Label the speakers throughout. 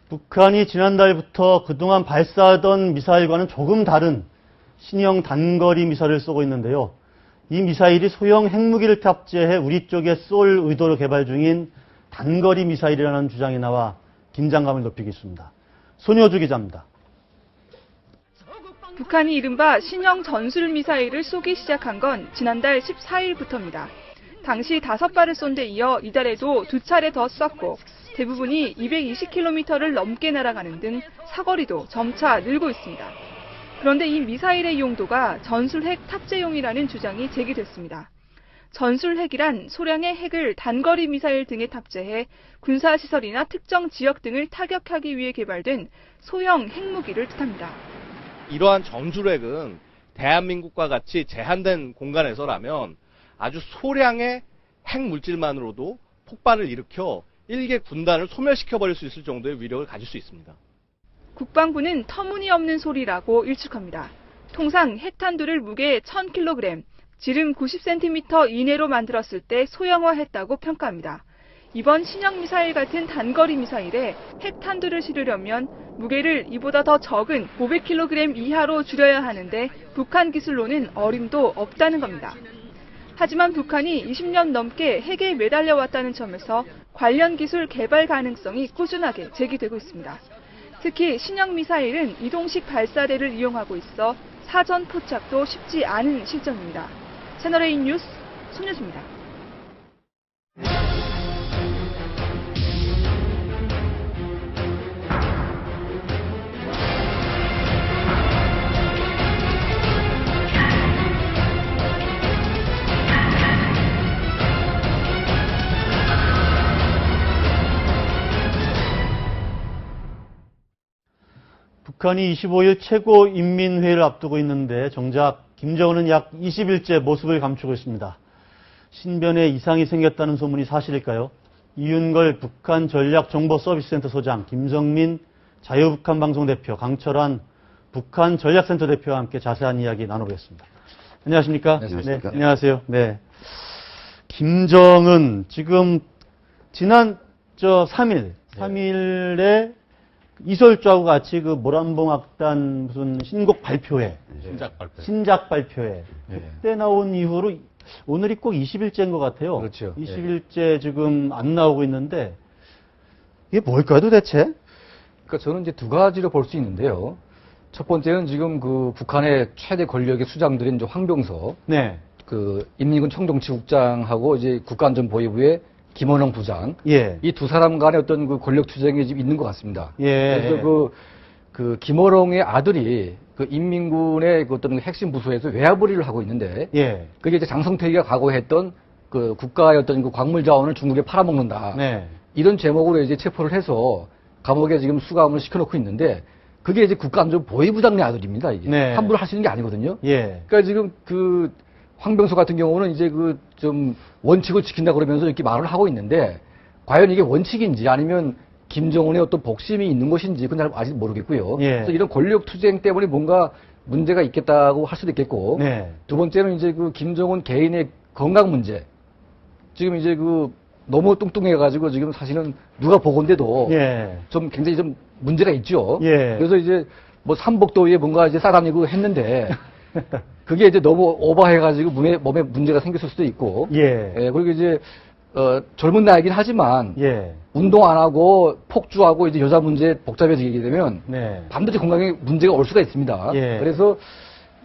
Speaker 1: 북한이 지난달부터 그동안 발사하던 미사일과는 조금 다른 신형 단거리 미사일을 쏘고 있는데요. 이 미사일이 소형 핵무기를 탑재해 우리 쪽에 쏠 의도로 개발 중인 단거리 미사일이라는 주장이 나와 긴장감을 높이고 있습니다. 손효주 기자입니다.
Speaker 2: 북한이 이른바 신형 전술미사일을 쏘기 시작한 건 지난달 14일부터입니다. 당시 5발을 쏜 데 이어 이달에도 2차례 더 쐈고 대부분이 220km를 넘게 날아가는 등 사거리도 점차 늘고 있습니다. 그런데 이 미사일의 용도가 전술핵 탑재용이라는 주장이 제기됐습니다. 전술핵이란 소량의 핵을 단거리 미사일 등에 탑재해 군사시설이나 특정 지역 등을 타격하기 위해 개발된 소형 핵무기를 뜻합니다.
Speaker 3: 이러한 전술핵은 대한민국과 같이 제한된 공간에서라면 아주 소량의 핵물질만으로도 폭발을 일으켜 일개 군단을 소멸시켜버릴 수 있을 정도의 위력을 가질 수 있습니다.
Speaker 2: 국방부는 터무니없는 소리라고 일축합니다. 통상 핵탄두를 무게 1000kg, 지름 90cm 이내로 만들었을 때 소형화했다고 평가합니다. 이번 신형 미사일 같은 단거리 미사일에 핵탄두를 실으려면 무게를 이보다 더 적은 500kg 이하로 줄여야 하는데 북한 기술로는 어림도 없다는 겁니다. 하지만 북한이 20년 넘게 핵에 매달려왔다는 점에서 관련 기술 개발 가능성이 꾸준하게 제기되고 있습니다. 특히 신형 미사일은 이동식 발사대를 이용하고 있어 사전 포착도 쉽지 않은 실정입니다. 채널A 뉴스 손효주입니다.
Speaker 1: 북한이 25일 최고인민회의를 앞두고 있는데 정작 김정은은 약 20일째 모습을 감추고 있습니다. 신변에 이상이 생겼다는 소문이 사실일까요? 이윤걸 북한 전략정보서비스센터 소장, 김성민 자유북한방송 대표, 강철환 북한 전략센터 대표와 함께 자세한 이야기 나눠보겠습니다. 안녕하십니까?
Speaker 4: 안녕하십니까?
Speaker 1: 네, 안녕하세요. 네. 김정은 지금 지난 3일에 이설주하고 같이 그 모란봉악단 무슨 신곡 발표회, 신작 발표회 그때 나온 이후로 오늘이 꼭 20일째인 것 같아요.
Speaker 4: 그렇죠.
Speaker 1: 20일째 지금 안 나오고 있는데 이게 뭘까요, 도대체?
Speaker 4: 그러니까 저는 이제 두 가지로 볼 수 있는데요. 첫 번째는 지금 그 북한의 최대 권력의 수장들인 이제 황병서,
Speaker 1: 네,
Speaker 4: 그 인민군 총정치국장하고 이제 국가안전보위부의 김원영 부장,
Speaker 1: 예,
Speaker 4: 이 두 사람 간의 어떤 그 권력 투쟁이 지금 있는 것 같습니다.
Speaker 1: 예.
Speaker 4: 그래서 그 김원영의 아들이 그 인민군의 그 어떤 핵심 부서에서 외화벌이를 하고 있는데,
Speaker 1: 예,
Speaker 4: 그게 이제 장성택이가 과거했던 그 국가의 어떤 그 광물 자원을 중국에 팔아먹는다.
Speaker 1: 네,
Speaker 4: 이런 제목으로 이제 체포를 해서 감옥에 지금 수감을 시켜놓고 있는데, 그게 이제 국가안전보위부장의 아들입니다. 이게
Speaker 1: 네.
Speaker 4: 함부로 할 수 있는 게 아니거든요.
Speaker 1: 예,
Speaker 4: 그러니까 지금 그 황병서 같은 경우는 이제 그 좀 원칙을 지킨다 그러면서 이렇게 말을 하고 있는데, 과연 이게 원칙인지 아니면 김정은의 어떤 복심이 있는 것인지 그건 잘 아직 모르겠고요.
Speaker 1: 예.
Speaker 4: 그래서 이런 권력 투쟁 때문에 뭔가 문제가 있겠다고 할 수도 있겠고,
Speaker 1: 네,
Speaker 4: 두 번째는 이제 그 김정은 개인의 건강 문제. 지금 이제 그 너무 뚱뚱해가지고 지금 사실은 누가 보건데도
Speaker 1: 예,
Speaker 4: 좀 굉장히 좀 문제가 있죠.
Speaker 1: 예.
Speaker 4: 그래서 이제 뭐 삼복도에 뭔가 이제 싸다니고 했는데 그게 이제 너무 오버해가지고 몸에 문제가 생겼을 수도 있고.
Speaker 1: 예,
Speaker 4: 그리고 이제 젊은 나이긴 하지만
Speaker 1: 예,
Speaker 4: 운동 안 하고 폭주하고 이제 여자 문제 복잡해지게 되면
Speaker 1: 네,
Speaker 4: 반드시 건강에 문제가 올 수가 있습니다.
Speaker 1: 예.
Speaker 4: 그래서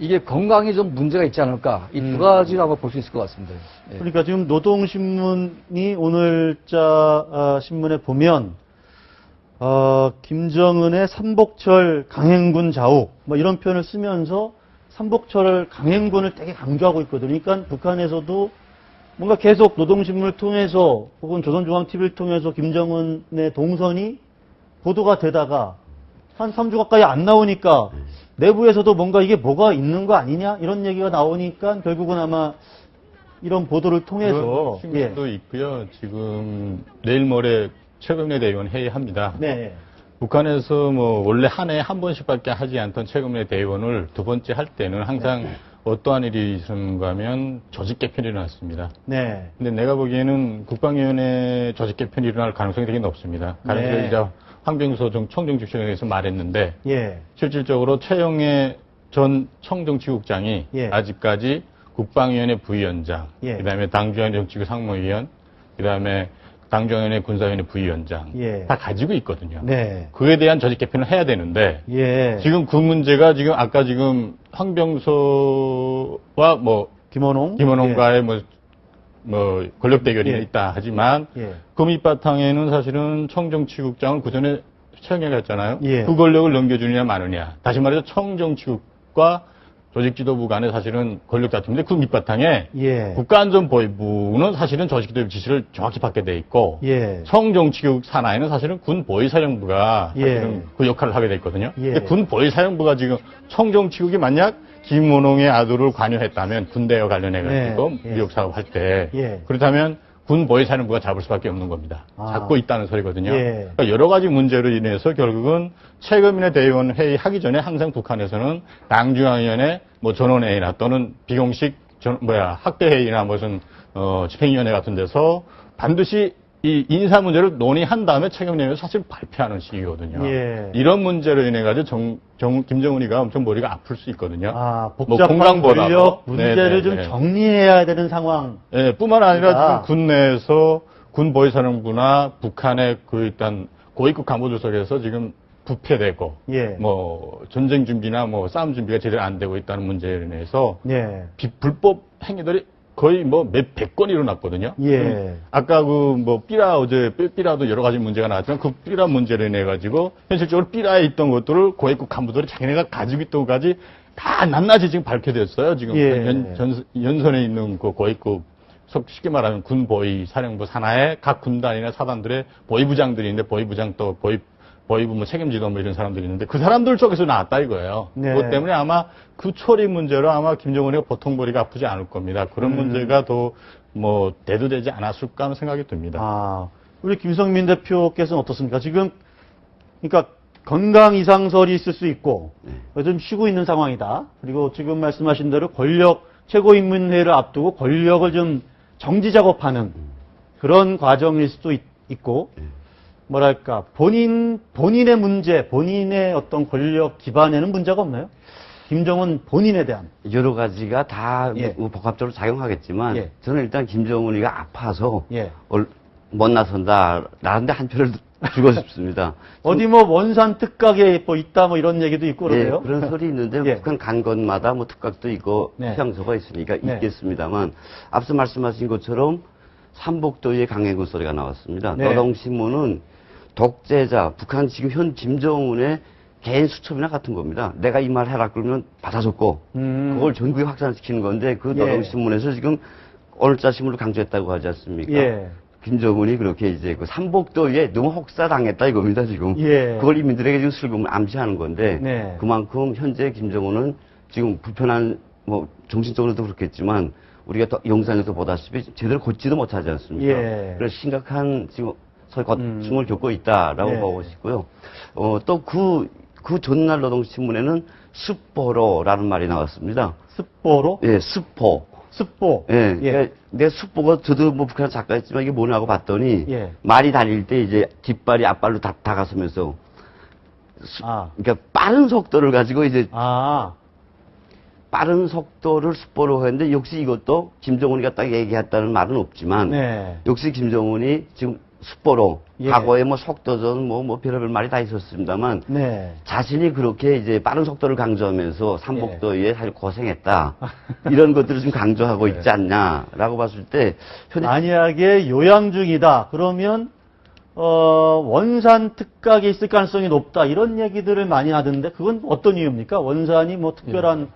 Speaker 4: 이게 건강에 좀 문제가 있지 않을까, 이 두 가지로 아마 볼 수 있을 것 같습니다. 예.
Speaker 1: 그러니까 지금 노동신문이 오늘자 신문에 보면 김정은의 삼복철 강행군 자욱 뭐 이런 표현을 쓰면서 삼복철 강행군을 되게 강조하고 있거든요. 그러니까 북한에서도 뭔가 계속 노동신문을 통해서 혹은 조선중앙TV를 통해서 김정은의 동선이 보도가 되다가 한 3주 가까이 안 나오니까 내부에서도 뭔가 이게 뭐가 있는 거 아니냐 이런 얘기가 나오니까 결국은 아마 이런 보도를 통해서
Speaker 5: 그런 신문도 있고요. 지금 내일 모레 최고인민대의원 회의합니다.
Speaker 1: 네,
Speaker 5: 북한에서 뭐 원래 한 해에 한 번씩밖에 하지 않던 최고인민대의원을 두 번째 할 때는 항상 어떠한 일이 있었는가 하면 조직 개편이 일어났습니다.
Speaker 1: 네,
Speaker 5: 근데 내가 보기에는 국방위원회 조직 개편이 일어날 가능성이 되게 높습니다. 가능성이
Speaker 1: 네.
Speaker 5: 이제 황병서 청정지구청에서 말했는데
Speaker 1: 예.
Speaker 5: 실질적으로 최영애 전 청정지국장이
Speaker 1: 예.
Speaker 5: 아직까지 국방위원회 부위원장,
Speaker 1: 예.
Speaker 5: 그다음에 당중앙위 정치구 상무위원, 그다음에 당중앙위원회 군사위원회 부위원장
Speaker 1: 예.
Speaker 5: 다 가지고 있거든요.
Speaker 1: 네.
Speaker 5: 그에 대한 조직 개편을 해야 되는데
Speaker 1: 예.
Speaker 5: 지금 그 문제가 지금 아까 지금 황병서와 뭐
Speaker 1: 김원홍.
Speaker 5: 김원홍과의 뭐 권력 대결이
Speaker 1: 예.
Speaker 5: 있다 하지만
Speaker 1: 예.
Speaker 5: 그 밑바탕에는 사실은 청정치국장을 그전에 최영애가 했잖아요.
Speaker 1: 예.
Speaker 5: 그 권력을 넘겨주느냐 마느냐. 다시 말해서 청정치국과 조직지도부 간에 사실은 권력 다툼인데 그 밑바탕에
Speaker 1: 예. 국가안전보위부는
Speaker 5: 사실은 조직지도부 지시를 정확히 받게 돼 있고
Speaker 1: 예.
Speaker 5: 청정치국 산하에는 사실은 군보위사령부가
Speaker 1: 예.
Speaker 5: 사실은 그 역할을 하게 돼 있거든요.
Speaker 1: 예.
Speaker 5: 근데 군보위사령부가 지금 청정치국이 만약 김원홍의 아들을 관여했다면 군대와 관련해가지고
Speaker 1: 네. 예.
Speaker 5: 무역 사업할 때
Speaker 1: 예.
Speaker 5: 그렇다면 군보위사령부가 잡을 수밖에 없는 겁니다.
Speaker 1: 아.
Speaker 5: 잡고 있다는 소리거든요.
Speaker 1: 예.
Speaker 5: 그러니까 여러 가지 문제로 인해서 결국은 최고인민회 대의원 회의 하기 전에 항상 북한에서는 당중앙위원회 뭐 전원회의나 또는 비공식 학대회의나 무슨 집행위원회 같은 데서 반드시 이 인사 문제를 논의한 다음에 책임내면서 사실 발표하는 식이거든요.
Speaker 1: 예.
Speaker 5: 이런 문제로 인해 가지고 김정은이가 엄청 머리가 아플 수 있거든요.
Speaker 1: 아,
Speaker 5: 뭐
Speaker 1: 복잡한
Speaker 5: 공강보다도.
Speaker 1: 권력 문제를
Speaker 5: 네네네.
Speaker 1: 좀 정리해야 되는 상황.
Speaker 5: 예, 뿐만 아니라
Speaker 1: 아.
Speaker 5: 지금 군내에서 군보위사령부나 북한의 그 일단 고위급 간부들 속에서 지금 부패되고
Speaker 1: 예.
Speaker 5: 뭐 전쟁 준비나 뭐 싸움 준비가 제대로 안 되고 있다는 문제에 인해서
Speaker 1: 예.
Speaker 5: 불법 행위들이 거의 뭐 몇 백 건 일어났거든요.
Speaker 1: 예.
Speaker 5: 아까 그 뭐 삐라도 여러 가지 문제가 나왔지만 그 삐라 문제로 인해 가지고 현실적으로 삐라에 있던 것들을 고위급 간부들이 자기네가 가지고 있던 것까지 다 낱낱이 지금 밝혀졌어요. 지금
Speaker 1: 예.
Speaker 5: 연선에 있는 그 고위급 쉽게 말하면 군보위 사령부 산하의 각 군단이나 사단들의 보위부장들이 있는데 보위부장 또 보위부 뭐 책임지도 뭐 이런 사람들이 있는데 그 사람들 쪽에서 나왔다 이거예요.
Speaker 1: 네.
Speaker 5: 그것 때문에 아마 그 처리 문제로 아마 김정은이가 보통 머리가 아프지 않을 겁니다. 그런 문제가 더 뭐 대두되지 않았을까 하는 생각이 듭니다.
Speaker 1: 아, 우리 김성민 대표께서는 어떻습니까? 지금, 그러니까 건강 이상설이 있을 수 있고, 좀 쉬고 있는 상황이다. 그리고 지금 말씀하신 대로 최고인민회의를 앞두고 권력을 좀 정지 작업하는 그런 과정일 수도 있고, 뭐랄까, 본인의 문제, 본인의 어떤 권력 기반에는 문제가 없나요? 김정은 본인에 대한.
Speaker 6: 여러 가지가 다
Speaker 1: 예.
Speaker 6: 뭐 복합적으로 작용하겠지만
Speaker 1: 예.
Speaker 6: 저는 일단 김정은이가 아파서
Speaker 1: 예.
Speaker 6: 못 나선다라는데 한 표를 주고 싶습니다.
Speaker 1: 어디 뭐 원산 특각에 뭐 있다 뭐 이런 얘기도 있고 그러세요?
Speaker 6: 예, 그런 소리 있는데
Speaker 1: 예.
Speaker 6: 북한 간 곳마다 뭐 특각도 있고
Speaker 1: 네.
Speaker 6: 평소가 있으니까
Speaker 1: 네.
Speaker 6: 있겠습니다만 앞서 말씀하신 것처럼 삼복도의 강행군 소리가 나왔습니다.
Speaker 1: 네.
Speaker 6: 노동신문은 독재자 북한 지금 현 김정은의 개인 수첩이나 같은 겁니다. 내가 이 말 해라 그러면 받아줬고 그걸 전국에 확산시키는 건데 그
Speaker 1: 예.
Speaker 6: 노동신문에서 지금 오늘자 신문을 강조했다고 하지 않습니까?
Speaker 1: 예.
Speaker 6: 김정은이 그렇게 이제 그 삼복도에 너무 혹사당했다 이겁니다, 지금.
Speaker 1: 예.
Speaker 6: 그걸 이민들에게 지금 슬금을 암시하는 건데,
Speaker 1: 네.
Speaker 6: 그만큼 현재 김정은은 지금 불편한, 뭐, 정신적으로도 그렇겠지만, 우리가 또 영상에서 보다시피 제대로 걷지도 못하지 않습니까?
Speaker 1: 예.
Speaker 6: 그래서 심각한 지금 고충을 겪고 있다라고
Speaker 1: 예.
Speaker 6: 보고 싶고요. 또 그 전날 노동신문에는 습보로라는 말이 나왔습니다.
Speaker 1: 습보로?
Speaker 6: 예, 습보.
Speaker 1: 습보.
Speaker 6: 예, 그러니까 내 습보가 저도 뭐 북한 작가였지만 이게 뭐냐고 봤더니
Speaker 1: 예.
Speaker 6: 말이 달릴 때 이제 뒷발이 앞발로 다가서면서
Speaker 1: 아.
Speaker 6: 그러니까 빠른 속도를 가지고 이제
Speaker 1: 아.
Speaker 6: 빠른 속도를 습보로 했는데 역시 이것도 김정은이가 딱 얘기했다는 말은 없지만
Speaker 1: 네.
Speaker 6: 역시 김정은이 지금 습보로
Speaker 1: 예.
Speaker 6: 과거에 뭐 속도전 뭐 별의별 말이 다 있었습니다만
Speaker 1: 네.
Speaker 6: 자신이 그렇게 이제 빠른 속도를 강조하면서
Speaker 1: 예.
Speaker 6: 삼복도에 사실 고생했다. 이런 것들을 좀 강조하고
Speaker 1: 네.
Speaker 6: 있지 않냐라고 봤을 때 현재
Speaker 1: 만약에 요양 중이다. 그러면 원산 특각이 있을 가능성이 높다. 이런 얘기들을 많이 하던데 그건 어떤 이유입니까? 원산이 뭐 특별한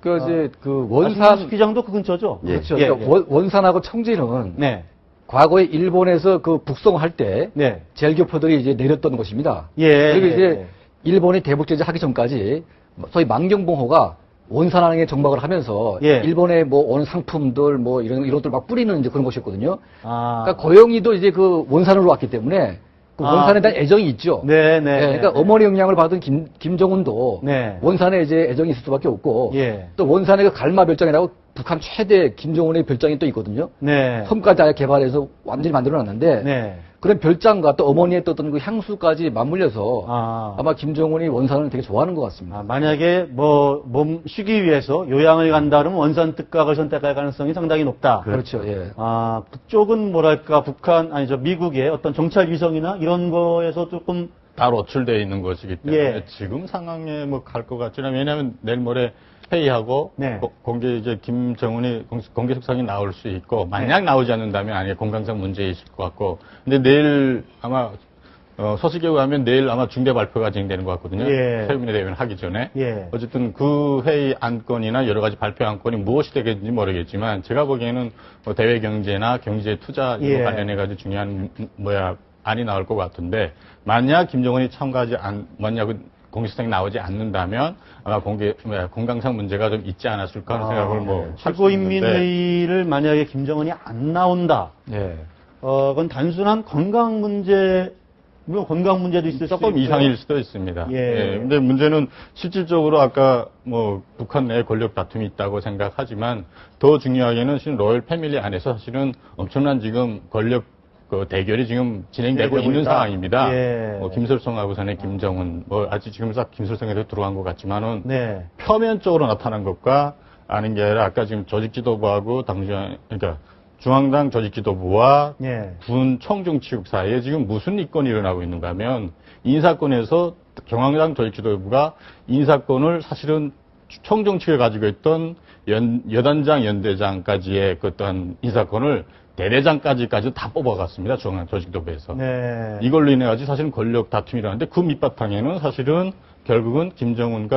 Speaker 4: 그 이제 그
Speaker 1: 원산 기장도 그 근처죠.
Speaker 6: 예.
Speaker 4: 그렇죠.
Speaker 1: 예,
Speaker 4: 그러니까
Speaker 1: 예.
Speaker 4: 원산하고 청지는
Speaker 1: 네.
Speaker 4: 과거에 일본에서 그 북송할 때
Speaker 1: 네.
Speaker 4: 젤교포들이 이제 내렸던 곳입니다.
Speaker 1: 예.
Speaker 4: 그리고
Speaker 1: 예,
Speaker 4: 이제
Speaker 1: 예.
Speaker 4: 일본이 대북제재 하기 전까지 소위 만경봉호가 원산항에 정박을 하면서
Speaker 1: 예.
Speaker 4: 일본의 뭐 온 상품들 뭐 이런 것들 막 뿌리는 이제 그런 곳이었거든요.
Speaker 1: 아.
Speaker 4: 그러니까 고영이도 이제 그 원산으로 왔기 때문에 그
Speaker 1: 아.
Speaker 4: 원산에 대한 애정이 있죠.
Speaker 1: 네, 네.
Speaker 4: 그러니까
Speaker 1: 네.
Speaker 4: 어머니 영향을 받은 김정은도
Speaker 1: 네.
Speaker 4: 원산에 이제 애정이 있을 수밖에 없고
Speaker 1: 예.
Speaker 4: 또 원산의 그 갈마 별장이라고 북한 최대 김정은의 별장이 또 있거든요.
Speaker 1: 네.
Speaker 4: 섬까지 아예 개발해서 완전히 만들어놨는데
Speaker 1: 네.
Speaker 4: 그런 별장과 또 어머니의 또 어떤 그 향수까지 맞물려서
Speaker 1: 아.
Speaker 4: 아마 김정은이 원산을 되게 좋아하는 것 같습니다.
Speaker 1: 아, 만약에 뭐 몸 쉬기 위해서 요양을 간다 그러면 원산 특각을 선택할 가능성이 상당히 높다.
Speaker 4: 그렇죠. 예.
Speaker 1: 아, 그쪽은 뭐랄까 북한 아니죠 미국의 어떤 정찰 위성이나 이런 거에서 조금
Speaker 5: 따로 노출되어 있는 것이기 때문에
Speaker 1: 예.
Speaker 5: 지금 상황에 뭐 갈 것 같지는 않아요. 왜냐하면 내일 모레 회의하고
Speaker 1: 네.
Speaker 5: 공개 이제 김정은이 공개 석상이 나올 수 있고 만약
Speaker 1: 네.
Speaker 5: 나오지 않는다면 아예 건강상 문제 있을 것 같고 근데 내일 아마 소식에 의하면 내일 아마 중대 발표가 진행되는 것 같거든요.
Speaker 1: 예.
Speaker 5: 최고인의 대회를 하기 전에
Speaker 1: 예.
Speaker 5: 어쨌든 그 회의 안건이나 여러 가지 발표 안건이 무엇이 되겠는지 모르겠지만 제가 보기에는 뭐 대외 경제나 경제 투자
Speaker 1: 예.
Speaker 5: 관련해 가지고 중요한 안이 나올 것 같은데 만약 김정은이 참가하지 만약 공식성이 나오지 않는다면 아마 건강상 문제가 좀 있지 않았을까 하는 생각을 뭐
Speaker 1: 최고인민회의를 만약에 김정은이 안 나온다.
Speaker 4: 예.
Speaker 1: 그건 단순한 건강 문제, 물론 건강 문제도 있을 수 있고
Speaker 5: 조금 이상일 수도 있습니다.
Speaker 1: 예.
Speaker 5: 근데 문제는 실질적으로 아까 뭐 북한 내 권력 다툼이 있다고 생각하지만 더 중요하게는 지금 로열 패밀리 안에서 사실은 엄청난 지금 권력 그 대결이 지금 진행되고 있는
Speaker 1: 있다.
Speaker 5: 상황입니다.
Speaker 1: 예.
Speaker 5: 뭐 김설성하고선의 김정은, 뭐 아직 지금 싹 김설성에도 들어간 것 같지만은
Speaker 1: 네.
Speaker 5: 표면적으로 나타난 것과 아닌 게 아니라 아까 지금 조직지도부하고 그러니까 중앙당 조직지도부와
Speaker 1: 예.
Speaker 5: 군 청중치국 사이에 지금 무슨 이권이 일어나고 있는가 하면 인사권에서 중앙당 조직지도부가 인사권을 사실은 청정치를 가지고 있던 여단장, 연대장까지의 그 어떤 인사권을 대대장까지도 다 뽑아갔습니다. 중앙 조직도부에서.
Speaker 1: 네.
Speaker 5: 이걸로 인해 가지고 사실은 권력 다툼이라는데 그 밑바탕에는 사실은 결국은 김정은은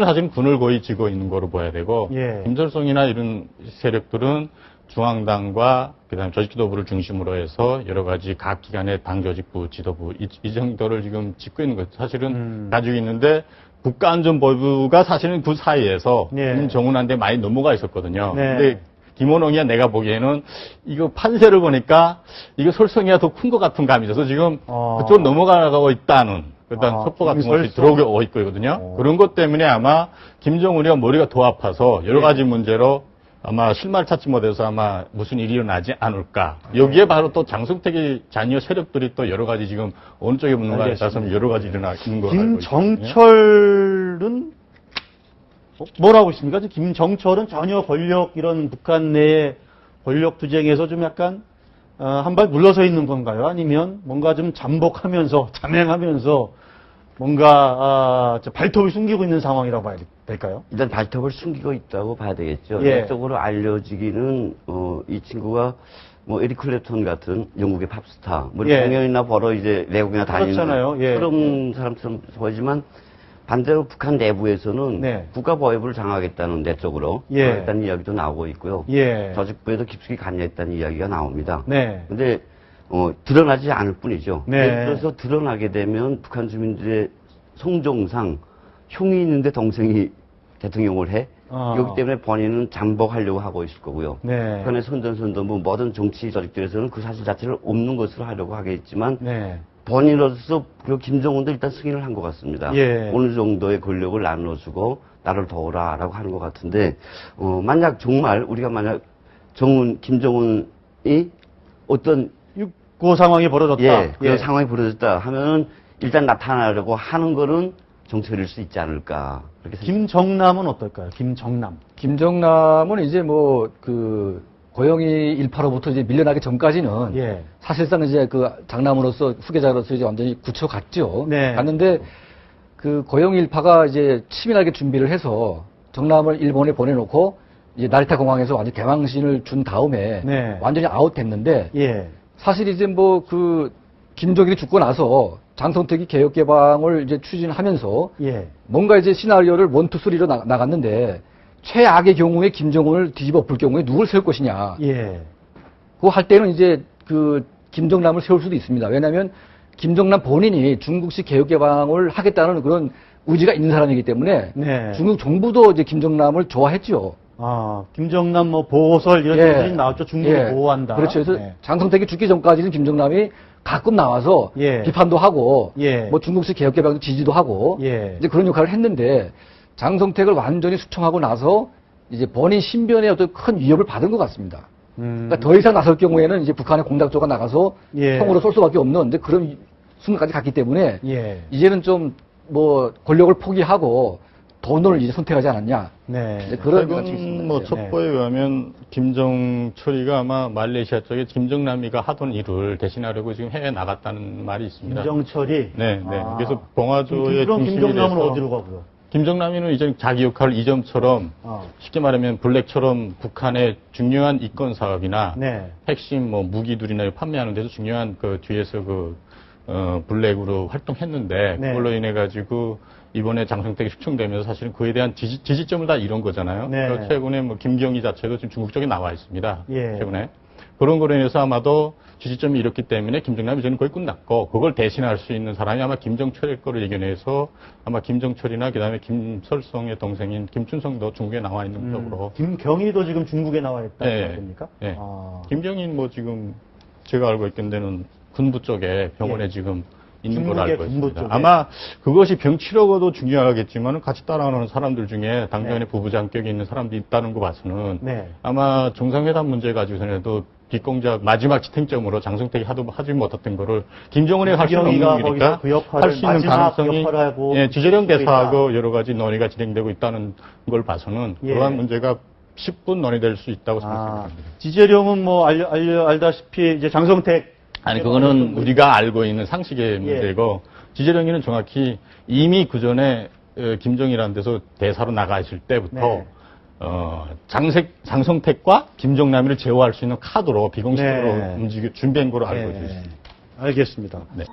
Speaker 5: 사실은 군을 거의 쥐고 있는 거로 봐야 되고
Speaker 1: 예.
Speaker 5: 김설성이나 이런 세력들은 중앙당과 그다음에 조직지도부를 중심으로 해서 여러 가지 각 기관의 당조직부, 지도부 이 정도를 지금 짚고 있는 것 사실은 가지고 있는데 국가안전보부가 사실은 그 사이에서
Speaker 1: 예.
Speaker 5: 김정은한테 많이 넘어가 있었거든요.
Speaker 1: 네.
Speaker 5: 근데 김원홍이야 내가 보기에는 이거 판세를 보니까 이거 솔성이가 더 큰 것 같은 감이 있어서 지금 그쪽으로 넘어가고 있다는 일단 첩보 같은 것이 들어오고 있거든요. 그런 것 때문에 아마 김정은이가 머리가 더 아파서 여러 가지 문제로 아마 실마리를 찾지 못해서 아마 무슨 일이 일어나지 않을까. 여기에 바로 또 장성택의 자녀 세력들이 또 여러 가지 지금 어느 쪽에 붙는가에 따라서 여러 가지 일어나는 거
Speaker 1: 김정철은 뭐라고 있습니까? 김정철은 전혀 이런 북한 내의 권력 투쟁에서 좀 약간 한 발 물러서 있는 건가요? 아니면 뭔가 좀 잠행하면서 뭔가 발톱을 숨기고 있는 상황이라고 봐야 될까요?
Speaker 6: 일단 발톱을 숨기고 있다고 봐야 되겠죠.
Speaker 1: 예.
Speaker 6: 내적으로 알려지기는 이 친구가 뭐 에릭 클랩턴 같은 영국의 팝스타, 뭐
Speaker 1: 예.
Speaker 6: 공연이나 보러 이제 외국이나
Speaker 1: 그렇잖아요.
Speaker 6: 다니는
Speaker 1: 예.
Speaker 6: 그런 사람처럼 보이지만 반대로 북한 내부에서는
Speaker 1: 네.
Speaker 6: 국가보위부를 장악하겠다는 내적으로
Speaker 1: 예.
Speaker 6: 장악했다는 이야기도 나오고 있고요.
Speaker 1: 예.
Speaker 6: 조직부에도 깊숙이 관여했다는 이야기가 나옵니다.
Speaker 1: 네.
Speaker 6: 근데 드러나지 않을 뿐이죠.
Speaker 1: 네.
Speaker 6: 예를 들어서 드러나게 되면 북한 주민들의 성종상 형이 있는데 동생이 대통령을 해. 그렇기 때문에 본인은 잠복하려고 하고 있을 거고요.
Speaker 1: 네.
Speaker 6: 북한의 선전선동부 모든 정치 조직들에서는 그 사실 자체를 없는 것으로 하려고 하겠지만
Speaker 1: 네.
Speaker 6: 본인으로서 그 김정은도 일단 승인을 한 것 같습니다.
Speaker 1: 예.
Speaker 6: 어느 정도의 권력을 나눠주고 나를 도우라라고 하는 것 같은데 만약 정말 우리가 만약 김정은이 어떤
Speaker 1: 그 상황이 벌어졌다.
Speaker 6: 예, 그런 상황이 벌어졌다 하면은 일단 나타나려고 하는 거는 정철일 수 있지 않을까. 그렇게
Speaker 1: 김정남은 어떨까요?
Speaker 4: 김정남은 이제 고영이 일파로부터 이제 밀려나기 전까지는
Speaker 1: 예.
Speaker 4: 사실상 이제 그 장남으로서 후계자로서 이제 완전히 굳혀갔죠.
Speaker 1: 네.
Speaker 4: 갔는데 그 고영이 일파가 이제 치밀하게 준비를 해서 정남을 일본에 보내놓고 이제 나리타 공항에서 완전 개망신을 준 다음에
Speaker 1: 네.
Speaker 4: 완전히 아웃됐는데
Speaker 1: 예.
Speaker 4: 사실 이제 김정일이 죽고 나서 장성택이 개혁개방을 이제 추진하면서
Speaker 1: 예.
Speaker 4: 뭔가 이제 시나리오를 1, 2, 3로 나갔는데 최악의 경우에 김정은을 뒤집어 볼 경우에 누굴 세울 것이냐.
Speaker 1: 예.
Speaker 4: 그거 할 때는 이제 김정남을 세울 수도 있습니다. 왜냐하면 김정남 본인이 중국식 개혁개방을 하겠다는 그런 의지가 있는 사람이기 때문에
Speaker 1: 네.
Speaker 4: 중국 정부도 이제 김정남을 좋아했죠.
Speaker 1: 김정남 보호설 이런 얘기들이 나왔죠. 중국을 보호한다.
Speaker 4: 그렇죠. 그래서
Speaker 1: 네.
Speaker 4: 장성택이 죽기 전까지는 김정남이 가끔 나와서
Speaker 1: 예.
Speaker 4: 비판도 하고
Speaker 1: 예.
Speaker 4: 뭐 중국식 개혁개방도 지지도 하고
Speaker 1: 예.
Speaker 4: 이제 그런 역할을 했는데 장성택을 완전히 수청하고 나서 이제 본인 신변에 어떤 큰 위협을 받은 것 같습니다. 그러니까 더 이상 나설 경우에는 이제 북한의 공작조가 나가서
Speaker 1: 예.
Speaker 4: 총으로 쏠 수밖에 없는 근데 그런 순간까지 갔기 때문에
Speaker 1: 예.
Speaker 4: 이제는 좀 뭐 권력을 포기하고 돈을 이제 선택하지 않았냐.
Speaker 1: 네.
Speaker 4: 이제 그런 가치가
Speaker 5: 최근
Speaker 4: 있습니다.
Speaker 5: 뭐
Speaker 4: 이제.
Speaker 5: 첩보에 의하면 김정철이가 아마 말레이시아 쪽에 김정남이가 하던 일을 대신하려고 지금 해외 나갔다는 말이 있습니다.
Speaker 1: 김정철이.
Speaker 5: 네, 네.
Speaker 1: 아.
Speaker 5: 그래서 봉화조의
Speaker 1: 그럼
Speaker 5: 중심이
Speaker 1: 김정남은
Speaker 5: 돼서
Speaker 1: 어디로 가고요?
Speaker 5: 김정남이는 이제 자기 역할을 이전처럼
Speaker 1: 어.
Speaker 5: 쉽게 말하면 블랙처럼 북한의 중요한 이권 사업이나
Speaker 1: 네.
Speaker 5: 핵심 뭐 무기들이나 판매하는 데서 중요한 그 뒤에서 블랙으로 활동했는데
Speaker 1: 네.
Speaker 5: 그걸로 인해 가지고 이번에 장성택이 숙청되면서 사실은 그에 대한 지지점을 다 잃은 거잖아요.
Speaker 1: 네.
Speaker 5: 그래서 최근에 뭐 김경희 자체도 지금 중국 쪽에 나와 있습니다.
Speaker 1: 예.
Speaker 5: 최근에 그런 거로 인해서 아마도 지지점이 잃었기 때문에 김정남이 저는 거의 끝났고 그걸 대신할 수 있는 사람이 아마 김정철일 거를 예견해서 아마 김정철이나 그다음에 김설성의 동생인 김춘성도 중국에 나와 있는 쪽으로.
Speaker 1: 김경희도 지금 중국에 나와 있다는
Speaker 5: 네.
Speaker 1: 겁니까?
Speaker 5: 네.
Speaker 1: 아.
Speaker 5: 김경인 뭐 지금 제가 알고 있는 데는 군부 쪽에 병원에
Speaker 1: 예.
Speaker 5: 지금 있는 걸
Speaker 1: 중국의
Speaker 5: 알고
Speaker 1: 군부
Speaker 5: 있습니다.
Speaker 1: 쪽에?
Speaker 5: 아마 그것이 병치료도 중요하겠지만 같이 따라오는 사람들 중에 당연히
Speaker 1: 네.
Speaker 5: 부부장격이 있는 사람들이 있다는 거 봐서는
Speaker 1: 네.
Speaker 5: 아마 정상회담 문제 가지고서는 뒷공작 마지막 지탱점으로 장성택이 하지 못했던 거를 김정은이 할 수는 없는
Speaker 1: 김경희가
Speaker 5: 일이니까
Speaker 1: 거기서 그 역할을
Speaker 5: 할 수 있는
Speaker 1: 마지막
Speaker 5: 가능성이
Speaker 1: 역할을 하고
Speaker 5: 예, 지재령
Speaker 1: 있다.
Speaker 5: 대사하고 여러 가지 논의가 진행되고 있다는 걸 봐서는
Speaker 1: 예.
Speaker 5: 그러한 문제가 10분 논의될 수 있다고
Speaker 1: 아,
Speaker 5: 생각합니다.
Speaker 1: 지재령은 뭐 알다시피 이제 장성택
Speaker 5: 아니 그거는 우리가 알고 있는 상식의 문제고 지재령이는 정확히 이미 그 전에 김정일한 데서 대사로 나가 있을 때부터
Speaker 1: 네.
Speaker 5: 장성택과 김정남이를 제어할 수 있는 카드로 비공식으로
Speaker 1: 네.
Speaker 5: 준비한 거로 알고
Speaker 1: 예.
Speaker 5: 있습니다.
Speaker 1: 알겠습니다.
Speaker 5: 네.